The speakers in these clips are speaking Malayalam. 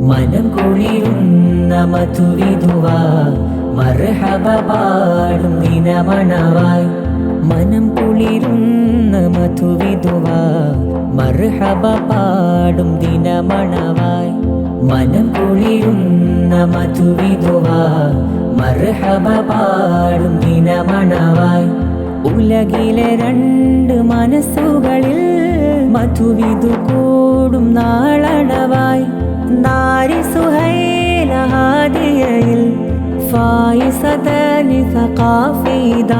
മനം കുളിരുന്ന മധുവിധുവായി മർഹബ പാടും ദിനമണവായി. മനം കുളിരുന്ന മധുവിധുവായി മർഹബ പാടും ദിനമണവായി. മനം കുളിരുന്ന മധുവിധുവായി മർഹബ പാടും ദിനമണവായി. ഉലകിലെ രണ്ട് മനസ്സുകളിൽ മധുവിധു കൂടും നാളണവായി. നാരി സുഹൈല ഹാദിയയിൽ ഫായിസതനി സഖാഫിദ.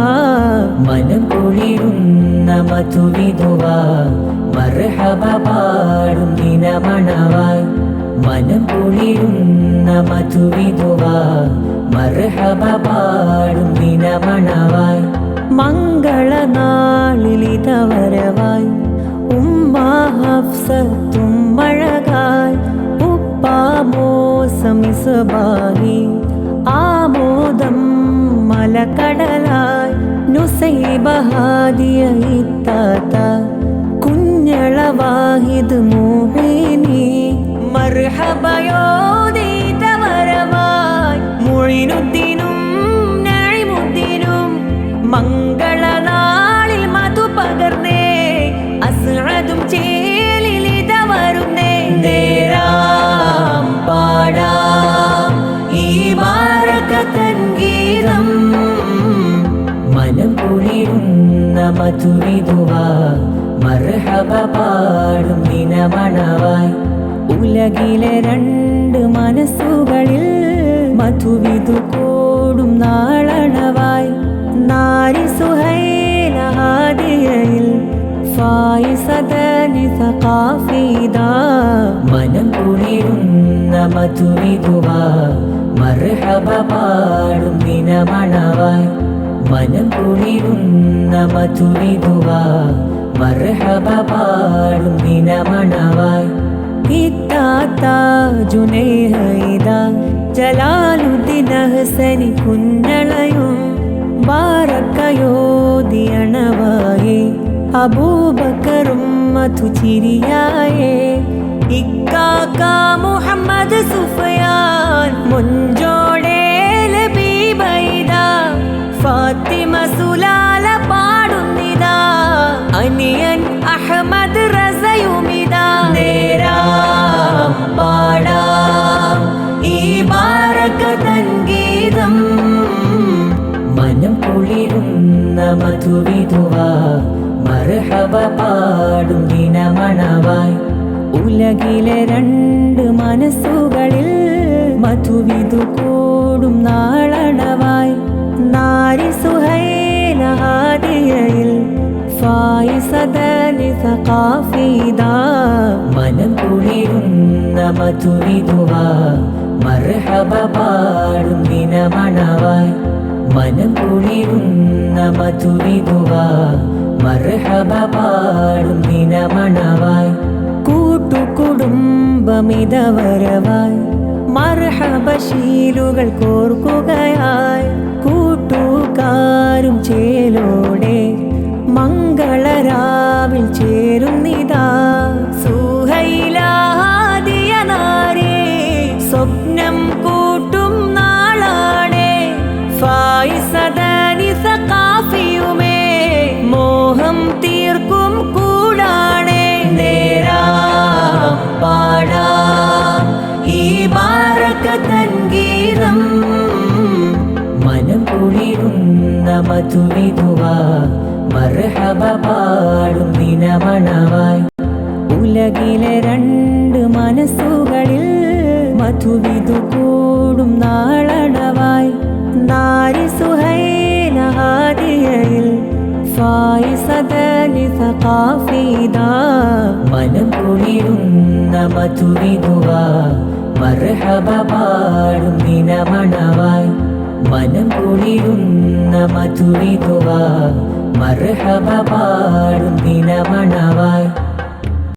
മനം കുളിരുന്ന മധുവിധുവായി മർഹബ പാടും ദിനമണവായി. മനം കുളിരുന്ന മധുവിധുവായി മർഹബ പാടും ദിനമണവായി. മംഗളനാളിലിതവരവായി ഉമ്മ ഹഫ്സത്തും മഴകായി. ഉപ്പാമോസം ഇസ്ബാഹി ആമോദം മലക്കടലായി. നുസൈബഹാദിയ ഇത്താത്ത കുഞ്ഞള വാഹിദ് മോഹിനി. മർഹബയോദിതവരവായി മുഈനുദ്ദീനും നഈമുദ്ദീനും. മംഗളനാളിൽ മധു പകർന്നേ അസ്അദും ചേലിലിത വരുന്നേ. നേരാം പാടാം ഈ ബാരകത്തൻ ഗീതം. മനം കുളിരുന്ന മധുവിധുവായി മർഹബ പാടും ദിനമണവായി. ഉലകിലെ രണ്ട് മനസ്സുകളിൽ മധുവിധു കൂടും നാളണവായി. നാരി സുഹൈല ഹാദിയയിൽ ഫായിസതനി സഖാഫിദ. മനം കുളിരുന്ന മധുവിധുവായി മർഹബ പാടും ദിനമണവായി. മനം കുളിരുന്ന മധുവിധുവായി മർഹബ പാടും ദിനമണവായി. ഇത്താത്ത ജുനൈഹൈദ ജലാലുദ്ദീൻ ഹസനി കുഞ്ഞളയും ബാറക്കയോദിയണവായേ. അബൂബക്കറും മധുചിരിയായേ. ഇക്കാക്ക മുഹമ്മദ് സുഫയാൻ മുഞ്ചോടെ ലബീബൈദ. ഫാത്തിമ സുലാല പാടുന്നിതാ അനിയൻ അഹ്മദ് റസയുമിതാ. നേരാം പാടാം ഈ ബാരകത്തൻ ഗീതം. മനം കുളിരുന്ന മധുവിധുവായി മർഹബ പാടും ദിനമണവായി. ഉലകിലെ രണ്ട് മനസ്സുകളിൽ മധുവിധു കൂടും നാളണവായി. നാരി സുഹൈല ഹാദിയയിൽ ഫായിസതനി സഖാഫിദ. മനം കുളിരുന്ന മധുവിധുവായി മർഹബ പാടും ദിനമണവായി. മനം കുളിരുന്ന മധുവിധുവായി മർഹബ പാടും ദിനമണവായി. കൂട്ടുകുടുംബമിതവരവായി മർഹബശീലുകൾ കോർക്കുകയായി. കൂട്ടുകാരും ചേലോടെ മംഗളരാവിൽ ചേരുന്നിതാ. സുഹൈല ഹാദിയ നാരി സ്വപ്നം കൂട്ടും നാളാണേ. ഫായിസതനി സഖാഫിയുമേ മോഹം തീർക്കും കൂടാണേ. നേരാം പാടാം ഈ ബാരകത്തൻ ഗീതം. മനം കുളിരുന്ന മധുവിധുവായി മർഹബ പാടും ദിനമണവായി. ഉലകിലെ രണ്ട് മനസ്സുകളിൽ മധുവിധു കൂടും നാളണവായി. നാരി സുഹൈല ഹാദിയയിൽ ഫായിസതനി സഖാഫിദ. മനം കുളിരുന്ന മധുവിധുവായി മർഹബ പാടും ദിനമണവായി. മനം കുളിരുന്ന മധുവിധുവായി മർഹബ പാടും ദിനമണവായി.